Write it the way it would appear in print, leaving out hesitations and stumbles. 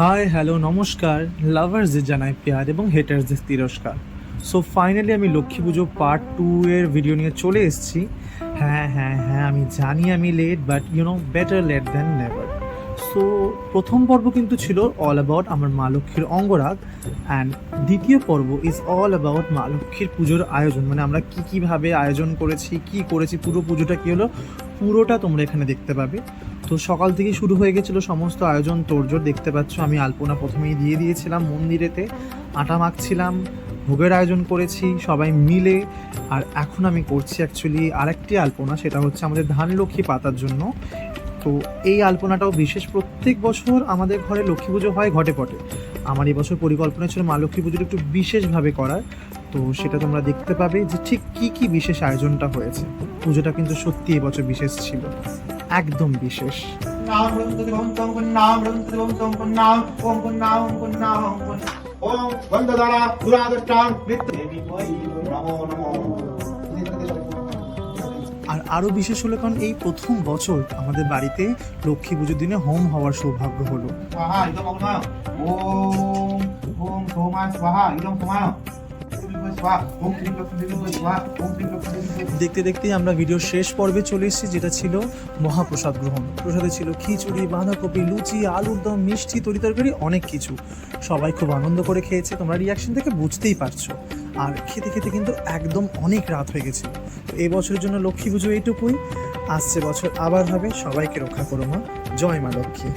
Hi hello নমস্কার, লাভার্সদের জানাই pair এবং হেটার্সদের তিরস্কার। সো ফাইনালি আমি লক্ষ্মী পুজো পার্ট 2 এর ভিডিও নিয়ে চলে এসেছি। হ্যাঁ, আমি জানি আমি late, but better late than never. So প্রথম পর্ব কিন্তু ছিল অল অ্যাবাউট আমার মা লক্ষ্মীর অঙ্গরাগ, অ্যান্ড দ্বিতীয় পর্ব ইজ অল অ্যাবাউট মা লক্ষ্মীর পুজোর আয়োজন, মানে আমরা কীভাবে আয়োজন করেছি, কী করেছি, পুরো পুজোটা কী হলো পুরোটা তোমরা এখানে দেখতে পাবে। তো সকাল থেকেই শুরু হয়ে গেছিলো সমস্ত আয়োজন, তোড়জোড় দেখতে পাচ্ছ। আমি আলপনা প্রথমেই দিয়ে দিয়েছিলাম মন্দিরেতে, আটা মাখছিলাম, ভোগের আয়োজন করেছি সবাই মিলে। আর এখন আমি করছি অ্যাকচুয়ালি আরেকটি আলপনা, সেটা হচ্ছে আমাদের ধান লক্ষ্মী পাতার জন্য। তো এই আলপনাটাও বিশেষ, প্রত্যেক বছর আমাদের ঘরে লক্ষ্মী পুজো হয় ঘটে পটে। আমার এবছর পরিকল্পনা ছিল মা লক্ষ্মী পুজোটা একটু বিশেষভাবে করার, তো সেটা তোমরা দেখতে পাবে যে ঠিক কী বিশেষ আয়োজনটা হয়েছে। পুজোটা কিন্তু সত্যি এবছর বিশেষ ছিল, একদম বিশেষ। আর আরও বিশেষ হলো কারণ এই প্রথম বছর আমাদের বাড়িতে লক্ষ্মী পুজোর দিনে হোম হওয়ার সৌভাগ্য হলো। দেখতে দেখতেই আমরা ভিডিওর শেষ পর্বে চলে এসেছি, যেটা ছিল মহাপ্রসাদ গ্রহণ। প্রসাদে ছিল খিচুড়ি, বাঁধাকপি, লুচি, আলুর দম, মিষ্টি, তরি অনেক কিছু। সবাই খুব আনন্দ করে খেয়েছে, তোমরা রিয়াকশন থেকে বুঝতেই পারছো। আর খেতে খেতে কিন্তু একদম অনেক রাত হয়ে গেছে। তো এই বছরের জন্য লক্ষ্মী পুজো এইটুকুই। আসছে বছর আবার হবে। সবাইকে রক্ষা করো মা। জয় মা লক্ষ্মী।